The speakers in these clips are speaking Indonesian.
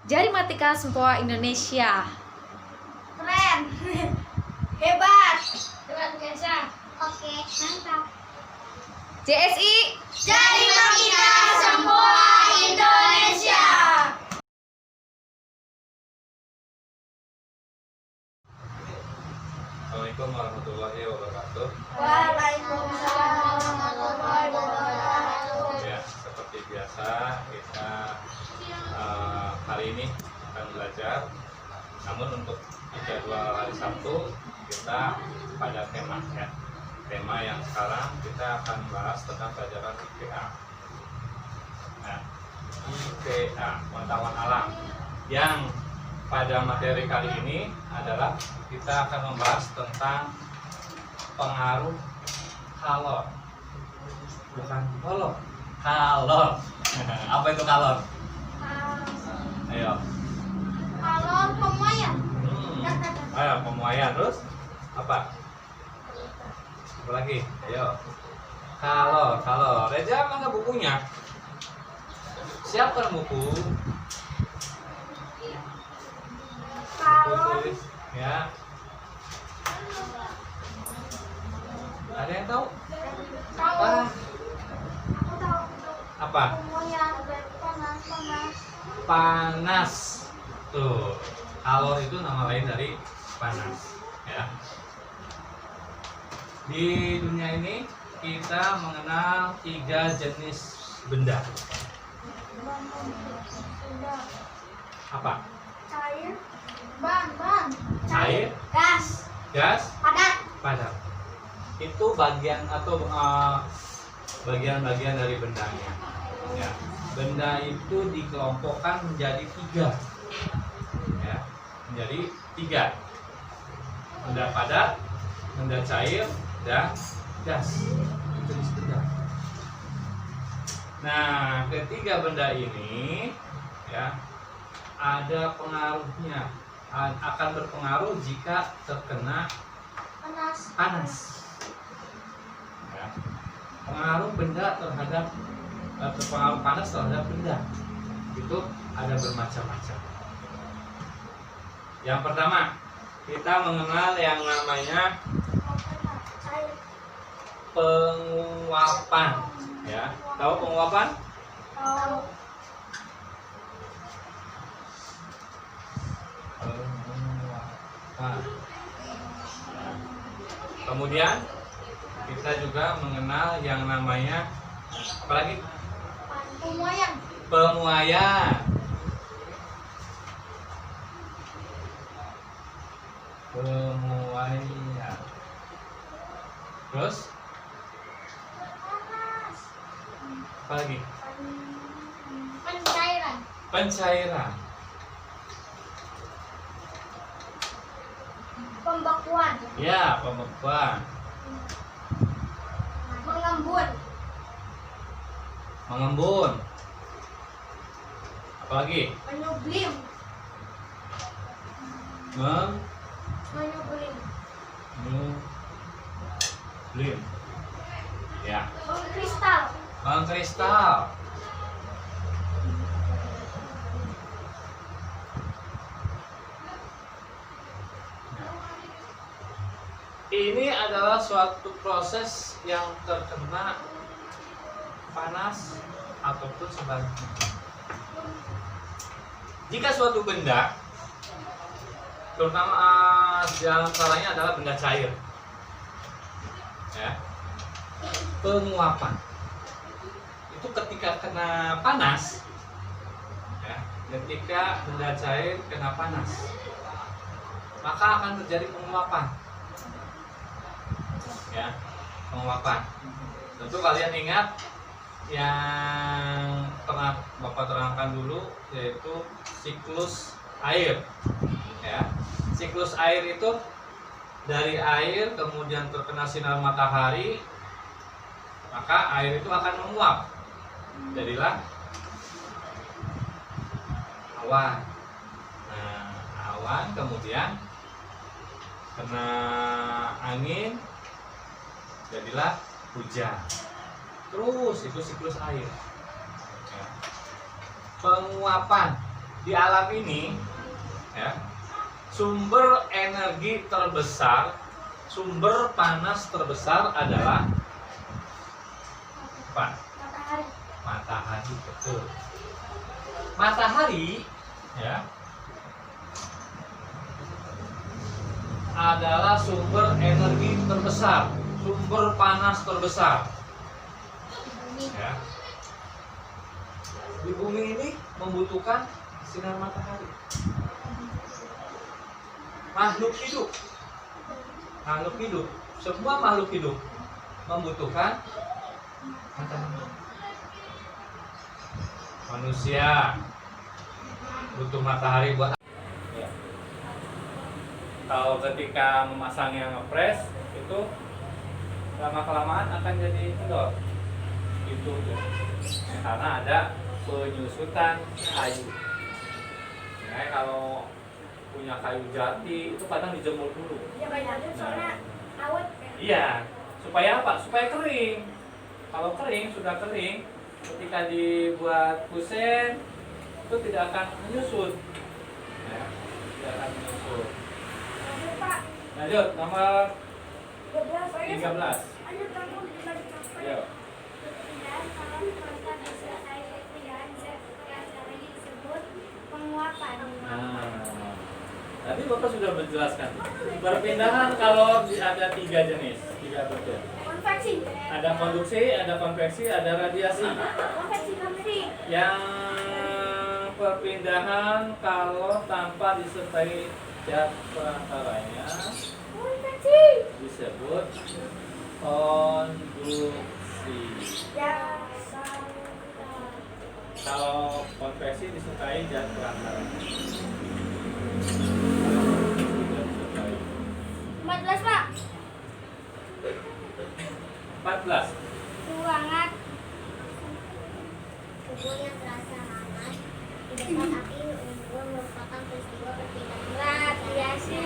Jarimatika Sempoa Indonesia. Keren. Hebat. Hebat biasa. Oke, mantap. JSI Jarimatika Sempoa Indonesia. Assalamualaikum warahmatullahi wabarakatuh. Waalaikumsalam warahmatullahi wabarakatuh. Ya, seperti biasa kita hari ini akan belajar. Namun untuk jadwal hari Sabtu kita pada tema ya. Tema yang sekarang kita akan bahas tentang pelajaran IPA. Nah, IPA, pengetahuan alam. Yang pada materi kali ini adalah kita akan membahas tentang pengaruh kalor. Bukan kolor, kalor. Apa itu kalor? Ayo. Kalau pemuaian. Ayo, pemuaian. Terus apa? Apa lagi? Ayo. Kalor. Reza mana bukunya? Siapa buku? Buku tulis. Ya. Ada yang tahu? Kalau Ah, aku tahu apa? pemuaian panas. Panas. Tuh, kalor itu nama lain dari panas ya. Di dunia ini kita mengenal 3 jenis benda. Apa? Cair, ban, Cair, gas, gas, padat. padat. Itu bagian atau bagian-bagian dari bendanya ya. Benda itu dikelompokkan menjadi 3 ya, menjadi 3: benda padat, benda cair, dan gas. Itu jenis benda. Nah, ketiga benda ini ya ada pengaruhnya, akan berpengaruh jika terkena panas. Ya. Pengaruh benda terhadap pengaruh panas terhadap benda itu ada bermacam-macam. Yang pertama, kita mengenal yang namanya penguapan. Ya, tahu penguapan? Tahu. Penguapan. Kemudian kita juga mengenal yang namanya apa lagi? Pemuaian. Pemuaian. Pemuaian. Terus apa lagi? Pencairan. Pencairan. Pembekuan. Ya, pembekuan. Mengembun. Mengembun. Apalagi? Menyublim. Menyublim. Mengembun. Ya. Mengkristal. Mengkristal. Ini adalah suatu proses yang terkena panas ataupun sebaliknya. Jika suatu benda, terutama di antaranya adalah benda cair, ya, penguapan itu ketika kena panas, ya, ketika benda cair kena panas, maka akan terjadi penguapan. Ya, penguapan. Tentu kalian ingat yang pernah Bapak terangkan dulu, yaitu siklus air. Ya, siklus air itu dari air kemudian terkena sinar matahari, maka air itu akan menguap. Jadilah awan. Nah, awan kemudian kena angin, jadilah hujan. Terus itu siklus air. Ya. Penguapan di alam ini, ya, sumber energi terbesar, sumber panas terbesar adalah apa? Matahari. Matahari, betul. Matahari, ya, adalah sumber energi terbesar, sumber panas terbesar. Ya. Di bumi ini membutuhkan sinar matahari. Makhluk hidup, semua makhluk hidup membutuhkan matahari. Manusia butuh matahari buat ya. Kalau ketika memasang yang ngepres itu lama kelamaan akan jadi kendor. Itu ya. Karena ada penyusutan kayu. Ya, kalau punya kayu jati itu kadang dijemur dulu. Ya banyak soalnya awet. Iya, supaya apa? Supaya kering. Kalau kering, sudah kering, ketika dibuat kusen itu tidak akan menyusut. Ya, tidak akan menyusut. Lanjut Pak. Lanjut, nomor 13. 13. Lanjut kamu lanjut Pak. Yuk. Dan kalau proses disertai perpindahan secara disebut penguapan. Nah, tadi Bapak sudah menjelaskan. Perpindahan kalau ada 3 jenis, 3 bentuk. Konveksi. Ada konduksi, ada konveksi, ada radiasi. Konveksi. Yang perpindahan kalau tanpa disertai zat perantaranya Konveksi. disebut konduksi. Ya. Kalau konveksi disertai zat perantaranya. 14 Pak. 14. Ruangan. Tubuh yang terasa hangat di dekat api unggun merupakan peristiwa perpindahan radiasi.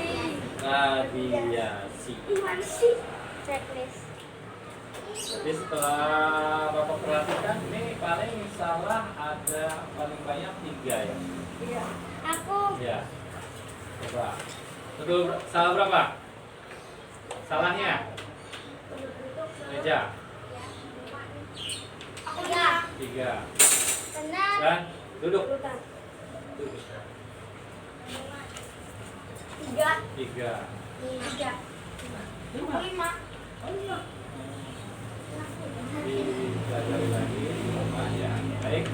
Radiasi. Gimana sih? Checklist. Jadi setelah Bapak perhatikan ini paling salah ada paling banyak 3 ya. Iya. Aku. Ya. Coba. Betul, salah berapa? Salahnya? Meja. Aku ya. 3. Benar. Dan duduk. Urutan. Duduk. 3. 3. 5. 5. Dipelajari lagi ya. Baik.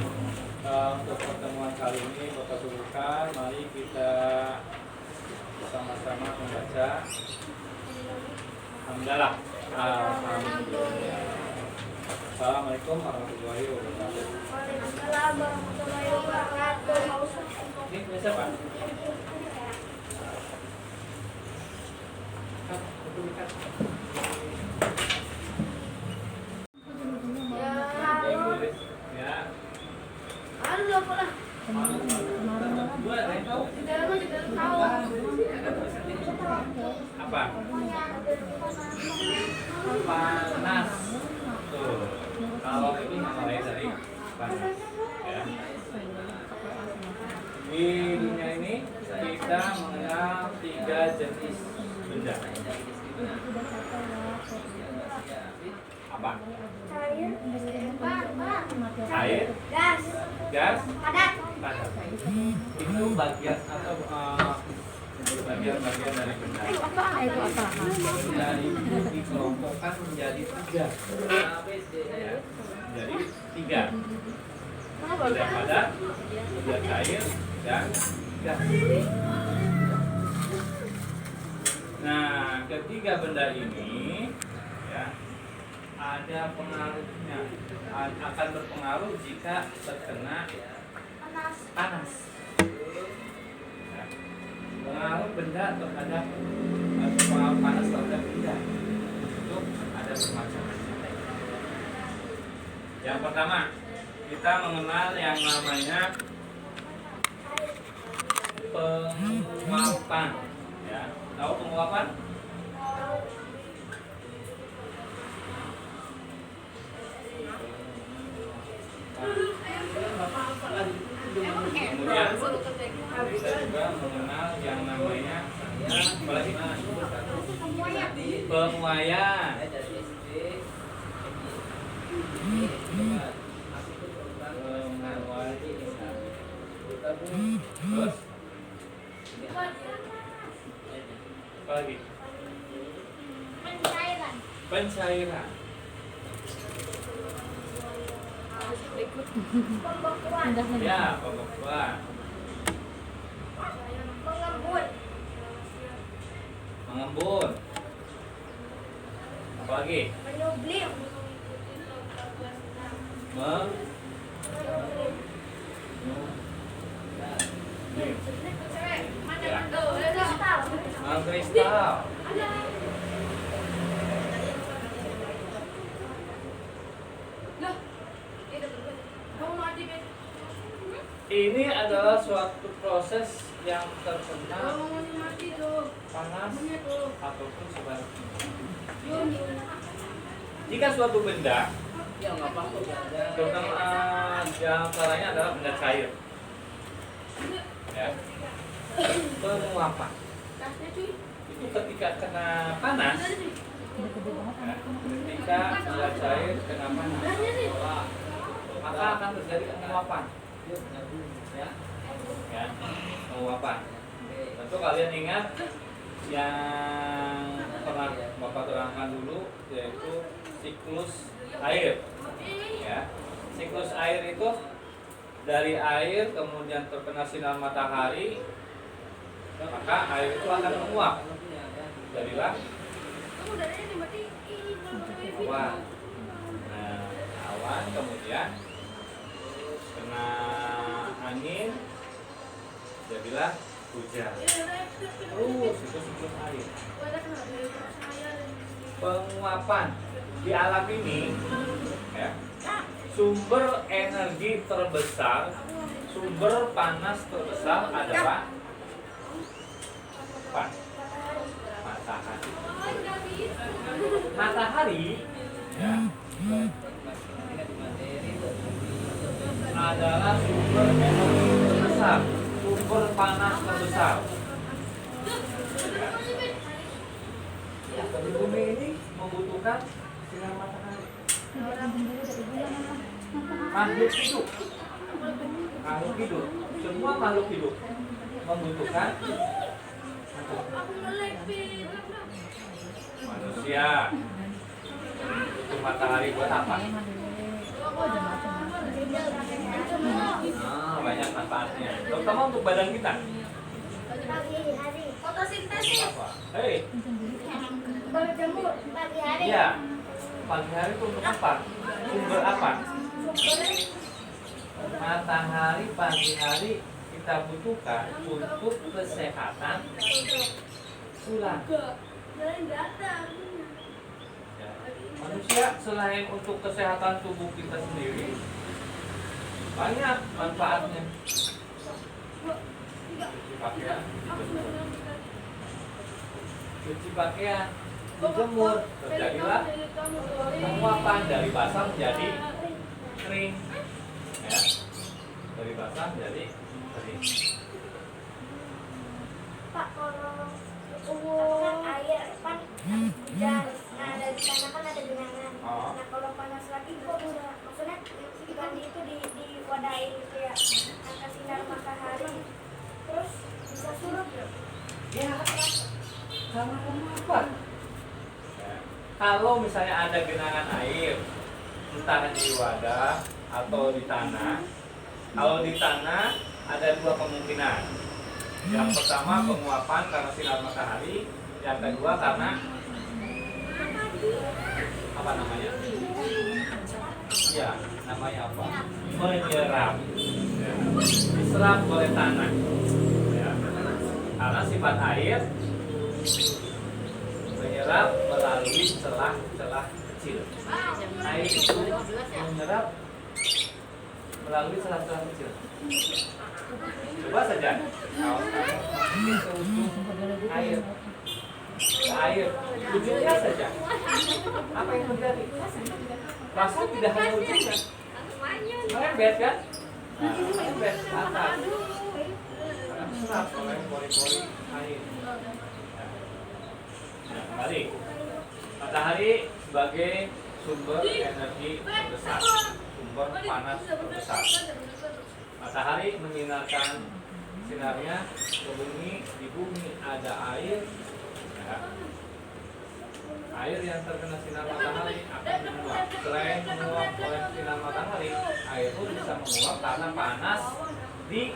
Untuk pertemuan kali ini Bapak suruhkan, mari kita sama-sama membaca Alhamdulillah. Assalamualaikum warahmatullahi wabarakatuh. Waalaikumsalam warahmatullahi wabarakatuh. Ini biasa Pak? Ya. Aduh, apa lah? Dua, ada yang tahu? Tahu. Apa? Panas. Tuh. Kalau ini mulai dari panas. Ya. Di dunia ini kita mengenal 3 jenis benda. Apa? Air, Gas. gas, Padat. padat. Itu bagian atau bagian-bagian dari benda. Dari dikelompokkan menjadi 3. Ya, jadi 3. Benda padat, benda cair, dan gas. Nah, ketiga benda ini ya ada pengaruhnya, akan berpengaruh jika terkena panas. Ya. Pengaruh benda terhadap pengaruh panas terhadap benda itu ada bermacam-macam. Yang pertama, kita mengenal yang namanya penguapan. Ya, tahu penguapan? Kemudian kita juga mengenal yang namanya apalagi pemuaian. Terus apa lagi? Pencairan. Pencairan. Pembekuan. Ya, pembekuan. Mengembun. Mengembun. Apa lagi? Menyublim. Meng Ya. Kristal. Mengkristal. Ini adalah suatu proses yang terkena panas ataupun sebaliknya. Jika suatu benda, terutama diantaranya adalah benda cair, ya, penguapan itu ketika kena panas, ya, ketika benda cair kena panas, maka akan terjadi penguapan. Ya, penguapan. Tentu kalian ingat yang pernah Bapak terangkan dulu, yaitu siklus air. Ya, siklus air itu dari air kemudian terkena sinar matahari, maka air itu akan menguap. Jadilah awan. Nah, awan kemudian kena angin, jadilah hujan. Terus itu siklus air. Penguapan di alam ini, ya, sumber energi terbesar, sumber panas terbesar adalah apa? Matahari. Matahari, ya, adalah sumber energi terbesar, sumber panas terbesar. Ya, di bumi ini membutuhkan sinar matahari. Makhluk hidup, makhluk hidup, semua makhluk hidup membutuhkan manusia. Itu matahari buat apa? Nah, banyak manfaatnya, terutama untuk badan kita. Pagi hari. Fotosintesis. Apa? Hei, Berjemur pagi hari. iya. Pagi hari itu untuk apa? Sumber apa? Matahari pagi hari kita butuhkan untuk kesehatan tulang. Ya. Manusia selain untuk kesehatan tubuh kita sendiri, banyak manfaatnya. Cuci pakaian, cuci pakaian, dijemur, terjadilah penguapan dari basah menjadi kering. Ya. Dari basah menjadi kering. Pak, kalau air kan hujan, nah dari sana kan ada genangan. Oh. Nah kalau panas lagi kok udah, maksudnya ikan itu diwadahi gitu ya, akan sinar matahari, terus bisa surut ya? Ya, karena apa? Ya. Kalau misalnya ada genangan air, entah di wadah atau di tanah. Kalau di tanah ada dua kemungkinan. Yang pertama penguapan karena sinar matahari, yang kedua karena apa namanya? Ya, namanya apa? Menyerap. Ya. Diserap oleh tanah. Ya. Karena sifat air menyerap melalui celah-celah kecil. Air itu menyerap melalui celah-celah kecil. Coba saja kalau kamu ke ujung air ujungnya saja, apa yang terjadi? Rasa tidak hanya ujungnya, merembet kan? Nah, embes ke atas. Karena diserap oleh pori-pori air. Nah, kembali. Matahari sebagai sumber energi terbesar, sumber panas terbesar. Matahari menyinarkan sinarnya ke bumi. Di bumi ada air. Ya. Air yang terkena sinar matahari akan menguap. Selain menguap oleh sinar matahari, air pun bisa menguap karena panas di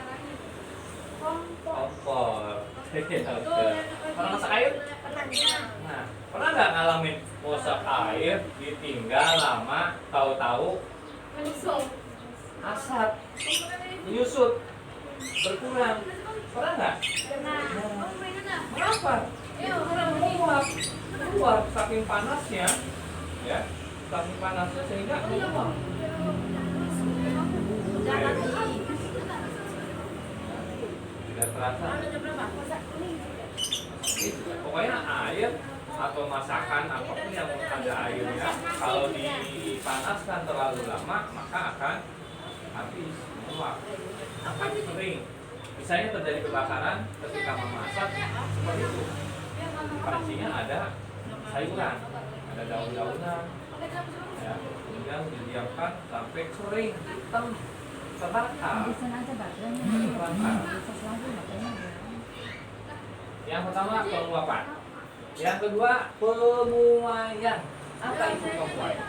kompor. Pernah masak air? Nah, pernah nggak ngalamin masak air ditinggal lama, tahu-tahu asap, menyusut, berkurang? Pernah nggak? Kenapa? Karena menguap, keluar saking panasnya, ya, saking panasnya sehingga menguap. Tidak terasa. Pokoknya air atau masakan apapun yang ada airnya, kalau dipanaskan terlalu lama maka akan habis, menguap, akan kering. Misalnya terjadi kebakaran ketika memasak seperti itu. Pancinya ada sayuran, ada daun-daunan, ya, kemudian didiamkan sampai kering, hitam, terbakar. Yang pertama penguapan, yang kedua pemuaian. Apa itu pemuaian?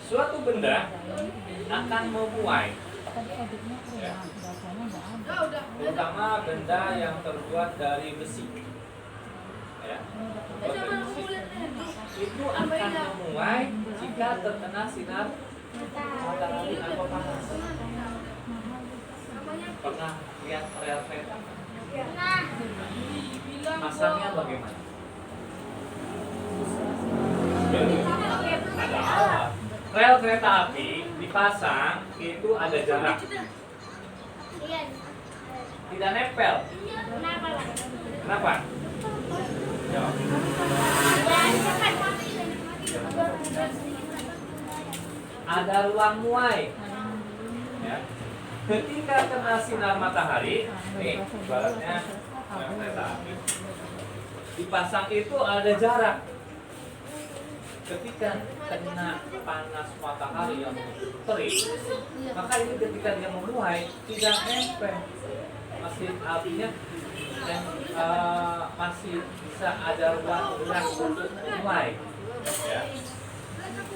Suatu benda akan memuai, ya, terutama benda yang terbuat dari besi, ya, terbuat dari besi. Itu akan memuai jika terkena sinar matahari atau panas. Pernah lihat rel kereta? Masangnya bagaimana? Ada alat. Rel kereta api dipasang itu ada jarak, tidak nempel. Kenapa? Jawab. Ada ruang muai, ya. Ketika kena sinar matahari, nih ibaratnya rel kereta api dipasang itu ada jarak. Ketika kena panas matahari yang terik, maka ini ketika dia memuai tidak nempel, masih apinya dan masih bisa ada ruang gerak untuk memuai, ya.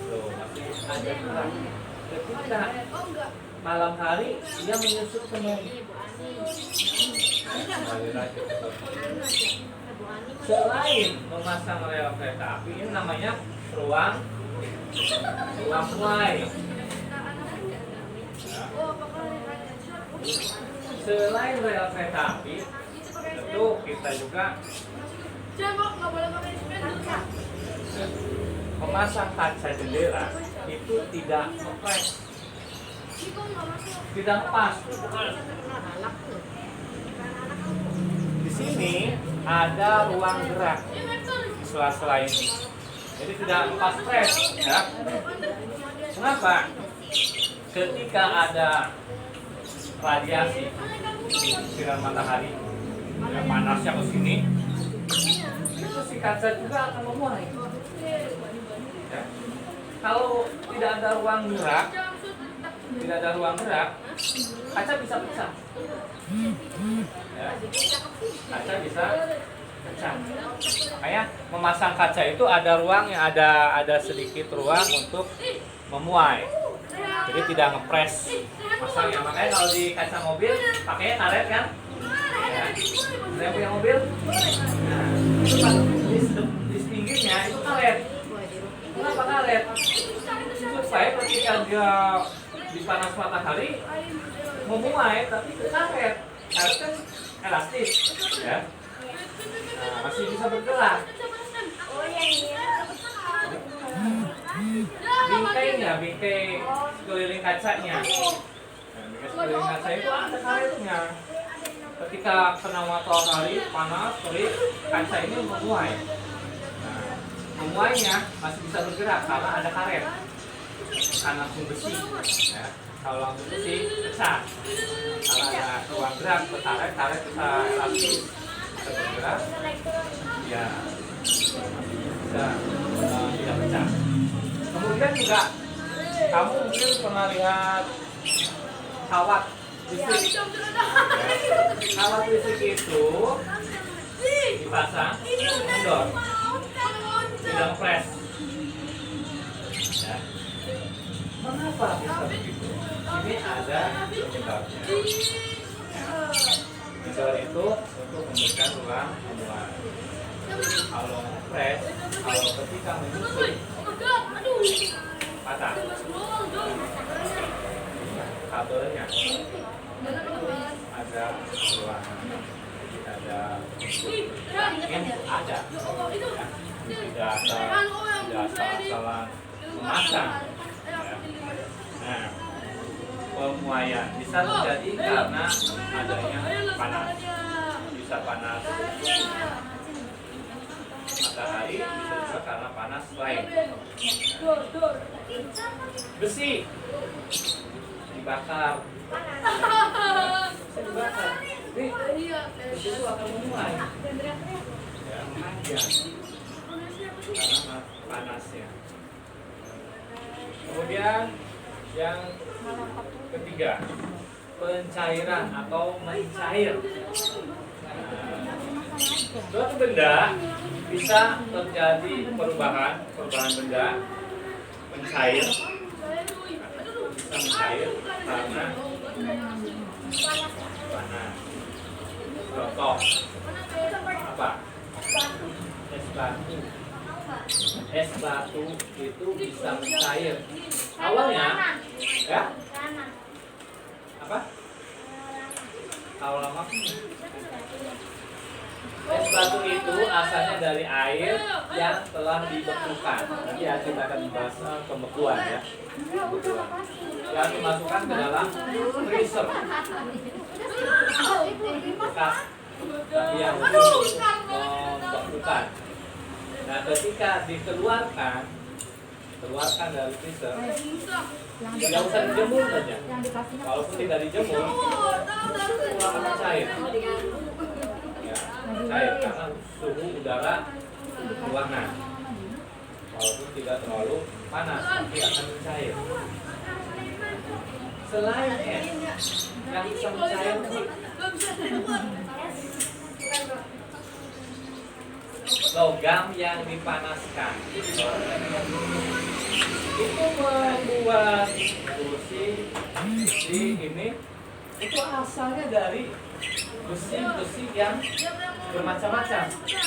Tuh, masih ada gerak. Ketika malam hari dia menyusut kembali. Selain memasang rel kereta api, ini namanya ruang muai. Selain rel kereta api, tentu kita juga memasang kaca jendela itu tidak ngepres, tidak pas. Di sini ada ruang gerak di sela-sela ini. Jadi tidak pas stres, ya. Kenapa? Ketika ada radiasi sinar matahari, ya, panasnya ke sini, itu si kaca juga akan memuai. Ya. Kalau tidak ada ruang gerak, kaca bisa pecah. Ya. Kaca bisa pecah. Makanya memasang kaca itu ada ruang yang ada sedikit ruang untuk memuai. Jadi tidak ngepres masangnya. Makanya kalau di kaca mobil pakainya karet kan? Ya. Saya punya mobil. Nah, itu di pinggirnya itu karet. Kenapa karet? Supaya ketika dia di panas matahari memuai tapi ke karet. Karet kan elastis, ya. Nah, masih bisa bergerak. Bingkainya, bingkai sekeliling kacanya. Nah, bingkai sekeliling kaca itu ada karetnya. Ketika kena matahari panas, terik, kaca ini memuai. Nah, memuainya masih bisa bergerak karena ada karet. bukan langsung besi. Ya. Kalau langsung besi pecah. Kalau ada ruang gerak, tarik bisa elastis. Ada bergerak, ya bisa tidak pecah. Kemudian juga kamu mungkin pernah lihat kawat listrik. Ya. Kawat listrik itu dipasang kendor, tidak ngepres. Ya. Mengapa bisa begitu? Ini ada penyebabnya. Kendor itu untuk memberikan ruang hubungan. Kalau ngepres, kalau ketika menyusun patah kabelnya ada ruangan, ada input ada, ya. Tidak salah memasang. Ya. Nah, pemuaian bisa terjadi karena adanya panas, bisa panas matahari, bisa juga karena panas lain. Besi dibakar, besi dibakar, jadi besi itu akan memuai, ya, mengajar karena panasnya. Kemudian yang ketiga, pencairan atau mencair. Suatu benda bisa terjadi perubahan benda mencair, bisa mencair karena panas. Contoh apa? Es batu itu bisa mencair. Awalnya, ya? Apa? Kalau lama es batu itu asalnya dari air yang telah dibekukan. Nanti kita akan membahas pembekuan, ya. Pembekuan. Yang dimasukkan ke dalam freezer bekas yang membekukan. Nah, ketika dikeluarkan dari freezer, tidak usah dijemur saja. Walaupun tidak dijemur, itu akan cair. Ya, cair karena suhu udara ruangan. Walaupun tidak terlalu panas, tapi akan mencair. Selain es, yang bisa mencair logam yang dipanaskan itu membuat kursi ini itu asalnya dari besi yang bermacam-macam. Ya.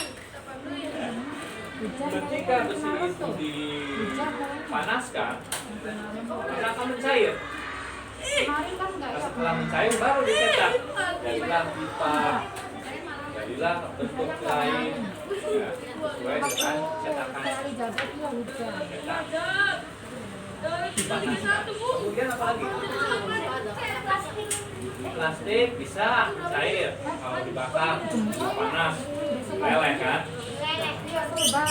Ketika besi itu dipanaskan, maka akan mencair. Nah, setelah mencair baru dicetak, jadilah pipa, jadilah bentuk lain, ya, sesuai dengan cetakan. Kemudian apa lagi? Plastik bisa cair kalau dibakar, panas, meleleh kan?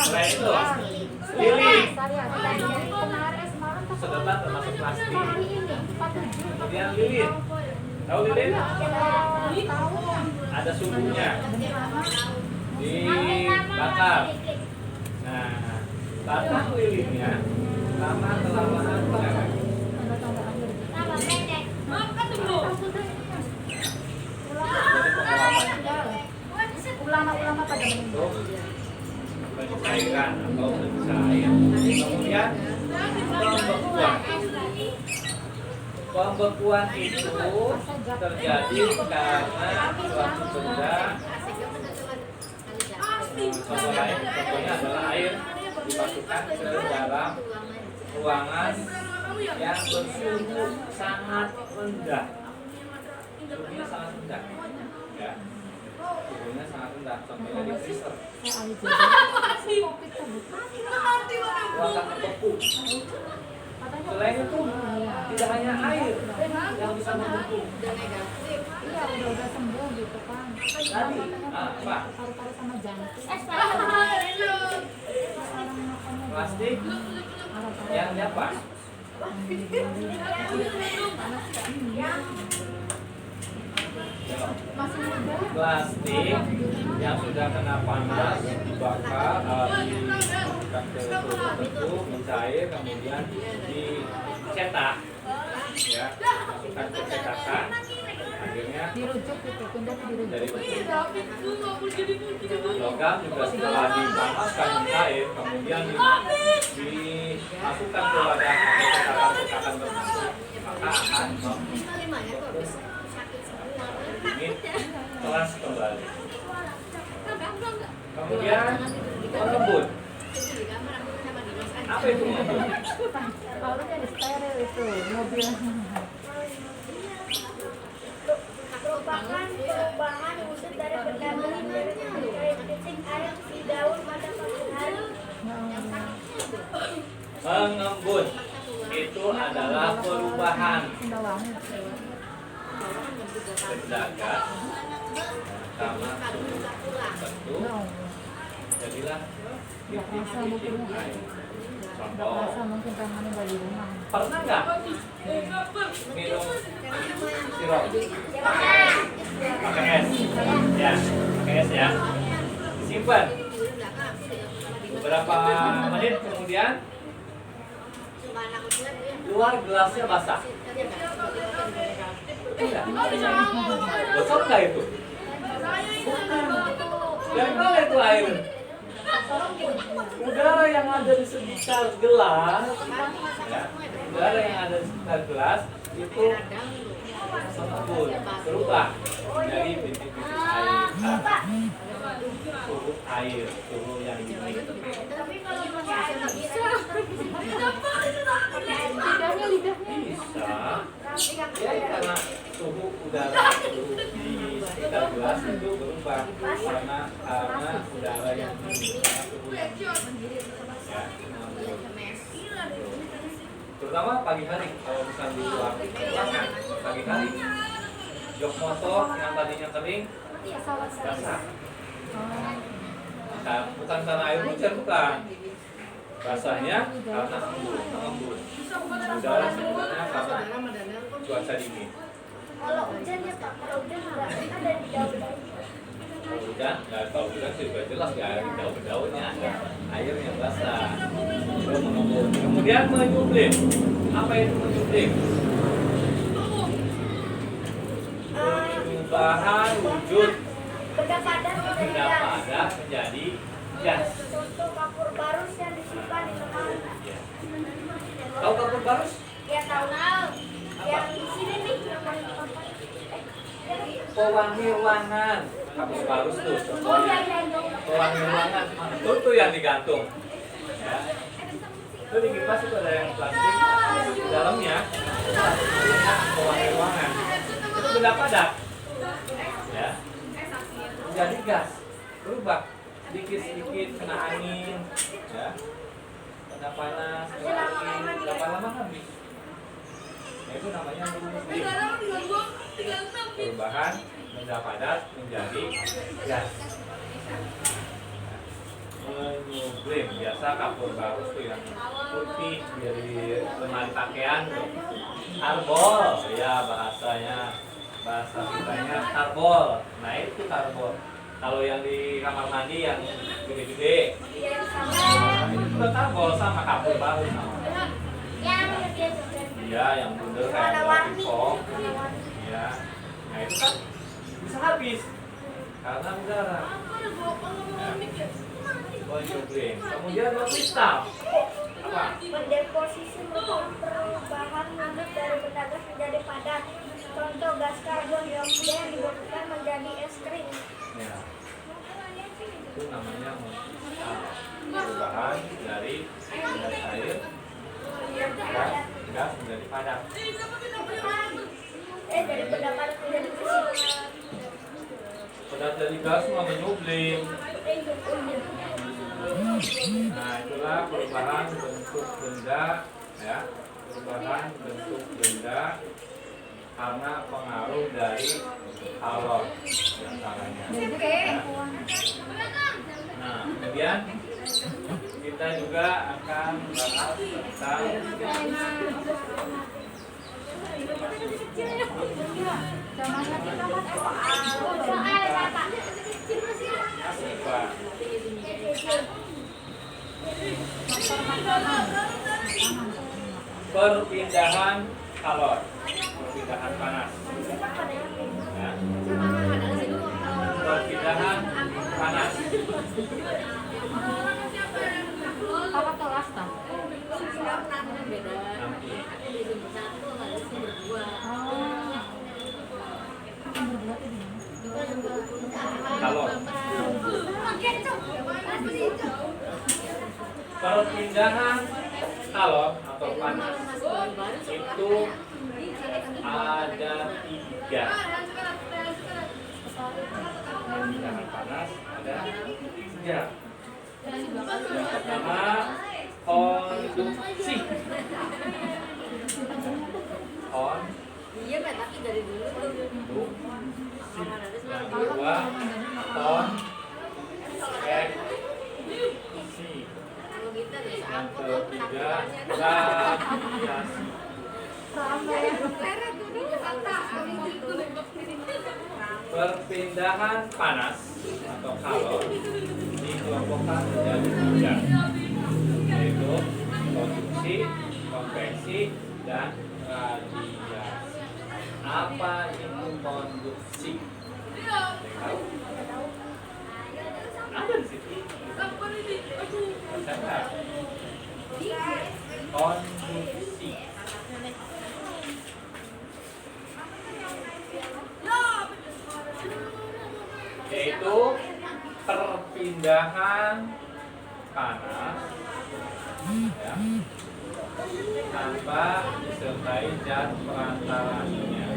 Selain itu, lilin, sedotan termasuk plastik. Kemudian lilin, tahu lilin? Ada suhunya, dibakar. Nah, batang lilinnya lama kelamaan meleleh. Ulama-ulama pada Untuk pencairan atau pencair. Kemudian pembekuan itu terjadi karena suatu benda, contohnya adalah air dimasukkan ke dalam ruangan yang bersuhu sangat rendah. Suhunya sangat rendah, ya. Suhunya sangat rendah, contohnya di freezer. Ruangan terbeku. Selain itu, tidak hanya air yang bisa membeku. Iya, udah sembuh gitu kan. Tadi, apa? Taruh-taruh sama jantung. Plastik yang diapa? Plastik yang sudah kena panas dibakar, dimasukkan ke suhu tertentu, mencair, kemudian dicetak, ya, masukkan ke cetakan, akhirnya Dirujuk gitu, kundak dirujuk. dari logam juga setelah dipanaskan mencair, kemudian dimasukkan ke wadah cetakan tertentu, maka akan dingin keras kembali. Kemudian mengembun. Apa itu mengembun? Kalau jadi steril itu mobil. Merupakan perubahan wujud dari benda-benda menjadi titik air di daun pada pagi hari. Mengembun itu adalah perubahan benda gas sama suhu tertentu, jadilah titik-titik air. Contoh, Mungkin tangannya dari rumah. pernah nggak minum sirup pakai es? Ya, pakai es ya. Simpan. Beberapa menit kemudian keluar gelasnya basah. Tidak. Bocor nggak itu? Bukan. Dari mana itu air? Udara yang ada di sekitar gelas, ya, udara yang ada di sekitar gelas itu mengembun, berubah dari bintik-bintik air karena suhu air, suhu yang dingin. Tapi kalau pakai air bisa. Bisa, ya karena suhu udara suhu di sekitar gelas itu berubah karena udara yang dingin, karena suhu yang dingin. Ya, terutama pagi hari kalau misalnya di luar ruangan pagi hari, jok motor yang tadinya kering basah. Nah, bukan karena air hujan, bukan. Basahnya karena mengembun. Udara sebenarnya karena cuaca dingin. Kalau hujan ya Pak, kalau hujan nggak ada di daun-daun. Kalau hujan sih sudah jelas di air di daun-daunnya ada airnya basah. Itu mengembun. Kemudian menyublim. Apa itu menyublim? Perubahan wujud Benda padat menjadi gas. menjadi gas. Contoh kapur barus yang disimpan di lemari. Tahu kapur barus? Ya tahu. Yang di sini nih Pewangi ruangan. Kapur barus tuh Oh iya contohnya. iya iya. Pewangi ruangan itu yang digantung. Ya. Itu di kipas itu ada yang plastik di dalamnya. Pewangi ruangan. Itu benda padat. Ya. Jadi gas berubah sedikit-sedikit kena angin, ya, kena panas, kena angin, lama-lama habis. Nah, itu namanya menyublim. Perubahan benda padat menjadi gas. Menyublim biasa kapur barus tuh yang putih dari lemari pakaian tuh. Karbol, ya bahasa kitanya karbol. Nah itu karbol. Kalau yang di kamar mandi yang gede-gede, nah, itu juga karbol sama kapur baru sama. Iya, yang bundel kayak pingpong. Iya. Nah itu kan bisa habis karena udara. Ya. Menyublim. Kemudian mengkristal. Apa? Mendeposisi merupakan perubahan wujud dari benda gas menjadi padat. Contoh gas karbon dioksida yang dibekukan menjadi es krim. Ya. Itu namanya mengkristal. Perubahan dari gas air gas menjadi padat. Dari benda padat menjadi besi. Padat dari gas mah menyublim. Nah itulah perubahan bentuk benda, ya, perubahan bentuk benda karena pengaruh dari halon diantaranya. Nah kemudian kita juga akan bahas tentang apa? Perpindahan kalor, perpindahan panas. Ya. Perpindahan panas. Apa kelas tak? Nanti. Kalor. Perpindahan kalor atau panas itu ada 3. Perpindahan panas ada 3. Yang pertama konduksi. Yang kedua konveksi. Yang ketiga radiasi. Perpindahan panas atau kalor dikelompokkan menjadi 3, yaitu konduksi, konveksi, dan radiasi. Apa itu konduksi? Tahu? Ada di situ. Konduksi. Yaitu perpindahan panas ya, tanpa disertai zat perantaranya.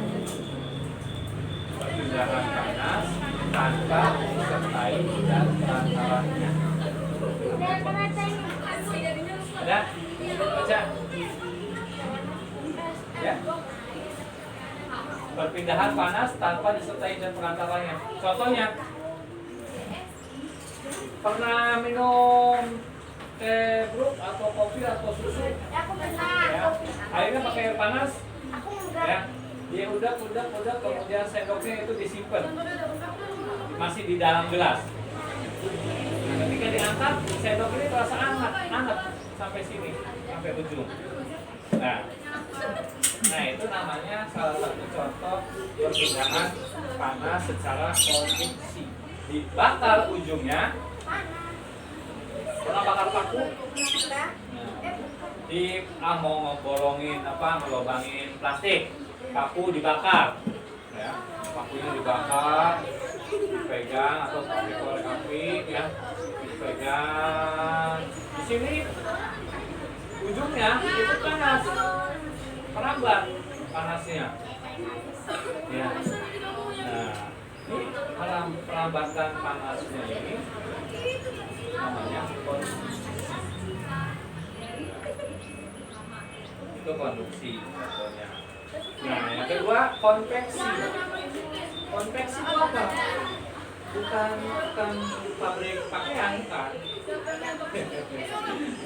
Perpindahan panas tanpa disertai zat perantaranya. Ada? Baca. Ya. Perpindahan panas tanpa disertai zat perantaranya. Contohnya, pernah minum teh bruk atau kopi atau susu? Ya. Airnya pakai air panas? Ya. Dia udah, kemudian sendoknya itu disimpan. Masih di dalam gelas. Ketika diangkat, sendok ini terasa hangat sampai sini, sampai ujung. Nah itu namanya salah satu contoh perpindahan panas secara konduksi. Dibakar ujungnya. Pernah bakar paku? Mau ngebolongin ngelobangin plastik, paku dibakar, ya, pakunya dibakar, dipegang atau dikorek api, ya, dipegang. Di sini ujungnya itu panas, merambat panasnya, ya. Nah, ini perambatan panasnya ini namanya konduksi. Itu konduksi contohnya. Nah, yang kedua konveksi. Konveksi itu apa? Bukan pabrik pakaian, bukan.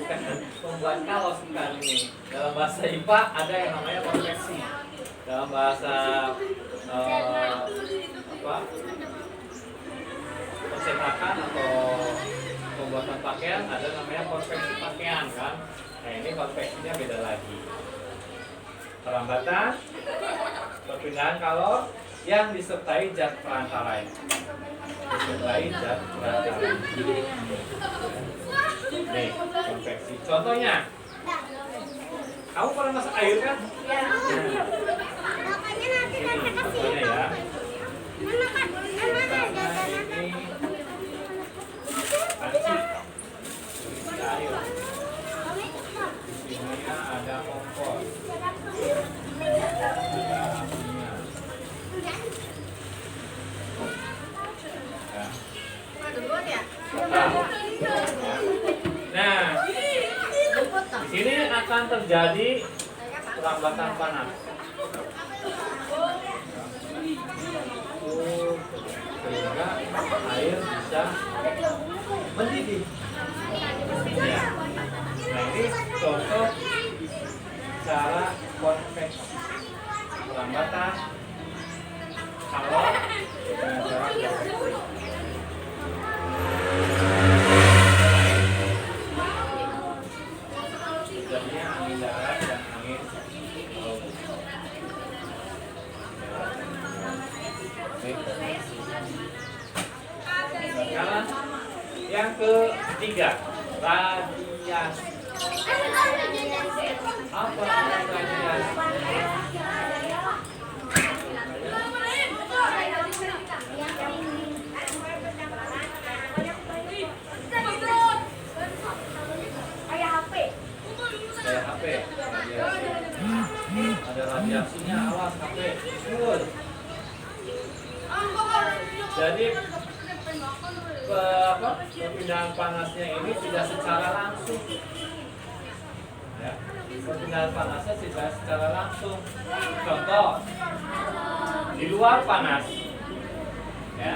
Bukan pembuat kaos, bukan ini. Dalam bahasa IPA ada yang namanya konveksi. Dalam bahasa percetakan atau pembuatan pakaian ada namanya konveksi pakaian, kan? Nah, ini konveksinya beda lagi. Perambatan, perpindahan kalor yang disertai zat perantara. Nih, konveksi. Contohnya, kamu pernah masak air kan? Ya. Makanya nanti contohnya ya. Ini panci. Ini air. Di sini ada kompor. Ada apinya. Nah, di sini akan terjadi perambatan panas. Sehingga air bisa mendidih. Ya. Nah, ini contoh cara konveksi perlambatan kalau dengan cara konveksi. Terjadinya angin darat dan angin laut. Sekarang yang ketiga, radiasi. Apa radiasi? Kayak HP. Kayak HP, radiasi. Ada radiasinya, awas HP. Betul. Jadi perpindahan panasnya ini tidak secara langsung. Ya, perpindahan panasnya tidak secara langsung. Contoh, di luar panas, ya,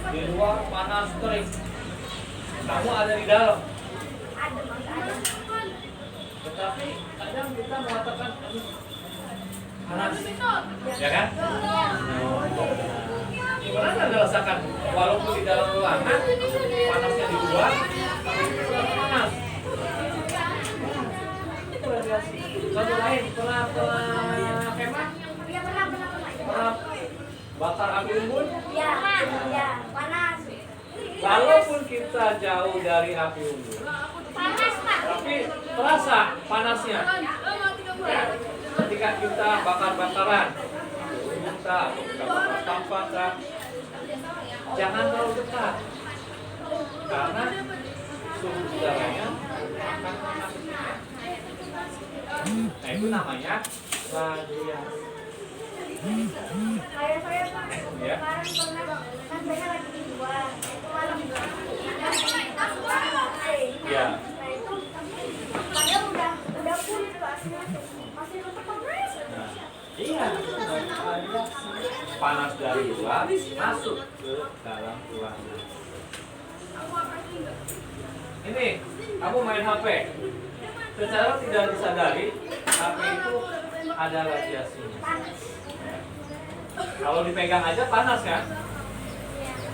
di luar panas terik. Kamu ada di dalam. Tetapi kadang kita mengatakan panas, ya kan? Gimana Anda rasakan? Walaupun di dalam ruangan, panasnya di luar, tapi di luar panas. Itu radiasi. Contoh lain, pernah hemat? Iya, pernah. Pernah bakar api unggun? Iya, panas. Walaupun kita jauh dari api unggun, Panas, Pak. tapi terasa panasnya. Ya, ketika kita bakar-bakaran, kita bakar sampah, kan? Jangan terlalu dekat, karena suhu udaranya akan panas. Nah, itu namanya radiasi. Kayak saya, Pak. Ya. Kemarin pernah, kan saya lagi di luar. Itu malam. Ya. Nah, itu padahal udah full itu aslinya. Masih tetap panas. Nah, iya, panas dari luar masuk ke dalam ruangan. Ini, kamu main HP. Secara tidak disadari, HP itu ada radiasinya. Kalau dipegang aja panas kan?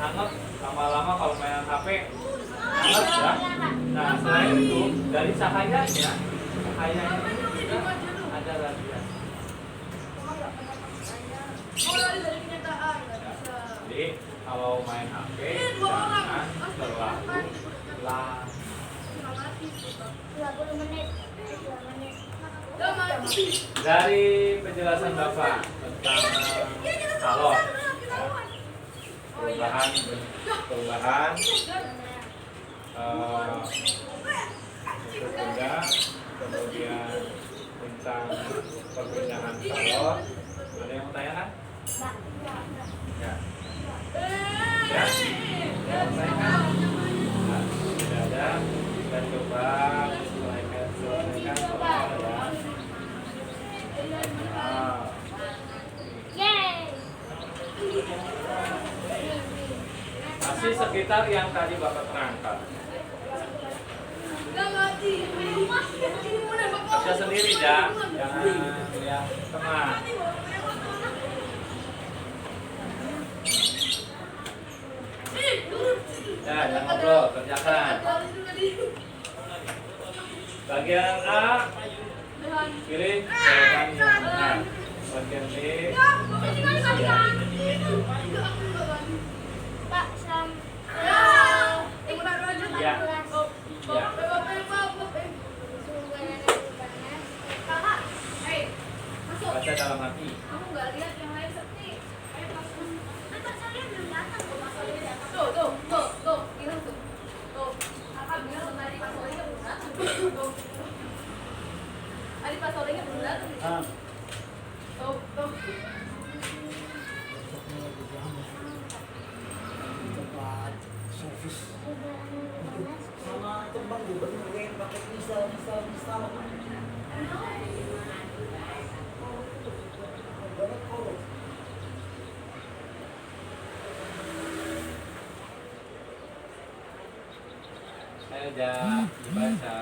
Hangat, lama-lama kalau mainan HP hangat ya. Nah, selain itu dari cahayanya juga ada radiasi. Jadi kalau main HP jangan terlalu lama. 20 menit. 2 menit. Dari penjelasan Bapak tentang kalor, ya, perubahan benda, kemudian tentang perpindahan kalor, ada yang mau tanyakan? Ya. Ya. Ada yang mau tanyakan? Nah, tidak ada. Kita coba selesaikan soal ya. Masih sekitar yang tadi Bapak terangkan. Baca sendiri ya, jangan lihat teman. Ya, jangan ngobrol, kerjakan. Bagian A, pilih jawaban yang benar. Bagian B, ya. Pak, Ya. Ya. Baca dalam hati. Saya udah dibaca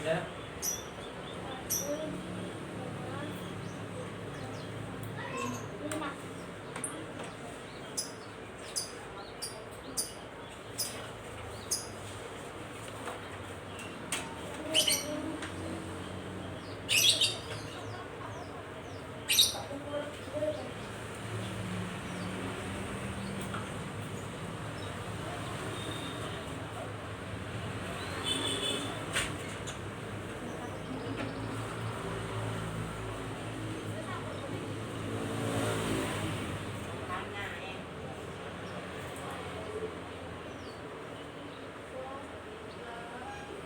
aja. Lima.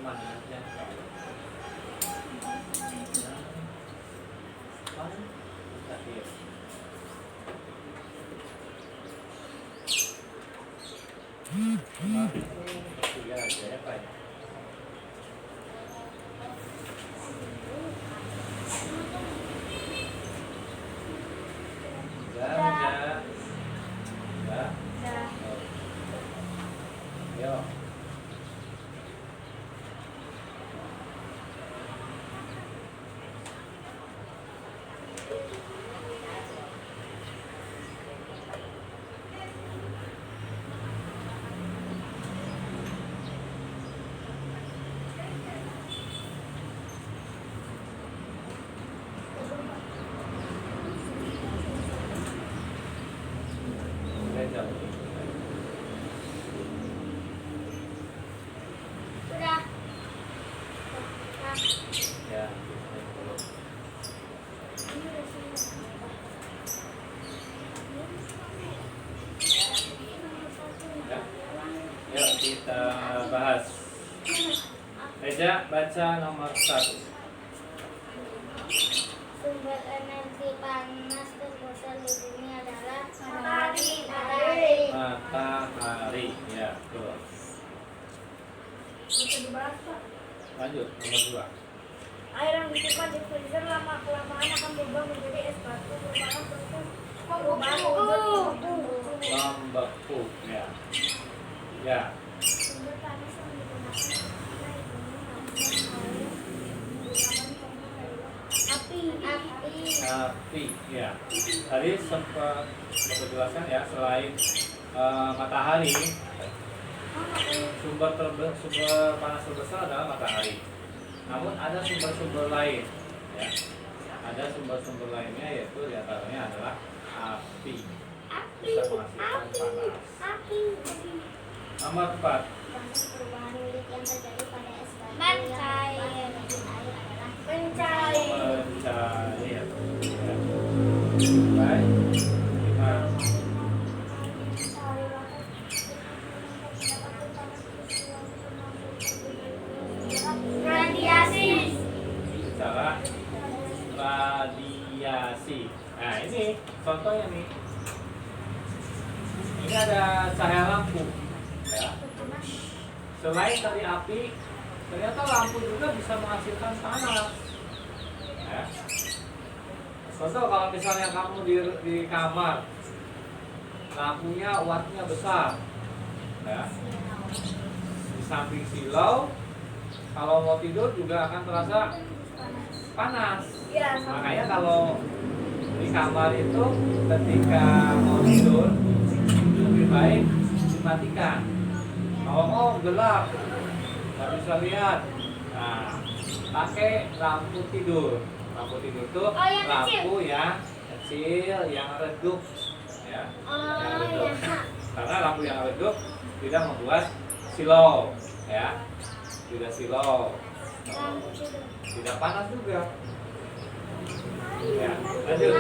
Mana aja. Terakhir. Tiga aja ya Pak. Ya. Yo. Jauh. Sudah. Nah, Ya. ini udah semua. Ya. Yuk kita bahas. Reja baca nomor 1. Sumber energi panas terbesar di dunia adalah Matahari. Matahari. Ya, betul. Bisa dibahas, Pak. Lanjut nomor 2. Air yang disimpan di freezer lama kelamaan akan berubah menjadi es batu merupakan proses perubahan Membeku. Ya. Ya. sumber panas yang digunakan adalah api. Api. Ya. Tadi sempat Bapak jelaskan ya, selain matahari, sumber panas terbesar adalah matahari. Namun ada sumber-sumber lain, ya. Ada sumber-sumber lainnya yaitu diantaranya adalah api. Bisa menghasilkan panas. Api. Nomor 4. Proses perubahan milik yang terjadi pada es batu Mencair. yang menjadi air adalah Mencair. Mencair. Ya. Baik. 5. Radiasi. Cara radiasi. Nah ini contohnya nih. Ini ada cahaya lampu. Ya. Selain dari api, ternyata lampu juga bisa menghasilkan panas. Ya. Contoh kalau misalnya kamu di kamar, lampunya wattnya besar, ya. Di samping silau, kalau mau tidur juga akan terasa panas. Iya, Makanya kalau di kamar itu ketika mau tidur lebih baik dimatikan. Kalau mau gelap, nggak bisa lihat. Nah, pakai lampu tidur. Lampu tidur tuh Oh, yang lampu yang kecil, yang redup, ya. Yang redup. Karena lampu yang redup tidak membuat silau, ya. Tidak silau, tidak panas juga. Ya, lanjut.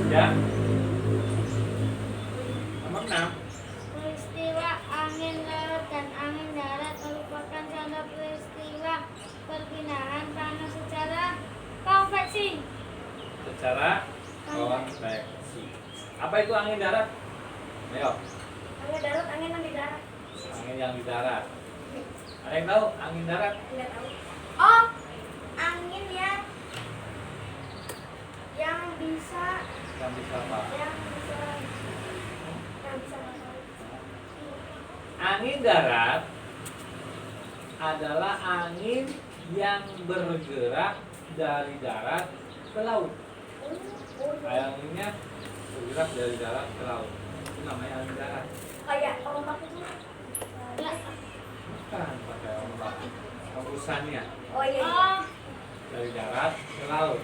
Ya. Nomor 6. Peristiwa angin laut dan angin darat merupakan contoh peristiwa perpindahan panas secara konveksi. Secara konveksi. Apa itu angin darat? Ayo, Angin darat, angin yang di darat. angin yang di darat. Ada yang tahu angin darat? Tidak tahu. Oh, angin yang bisa Yang bisa apa? yang bisa Angin darat adalah angin yang bergerak dari darat ke laut. Anginnya bergerak dari darat ke laut. Itu namanya angin darat. Kayak ombak itu. Bukan pakai ombak. Hembusannya Oh iya. dari darat ke laut.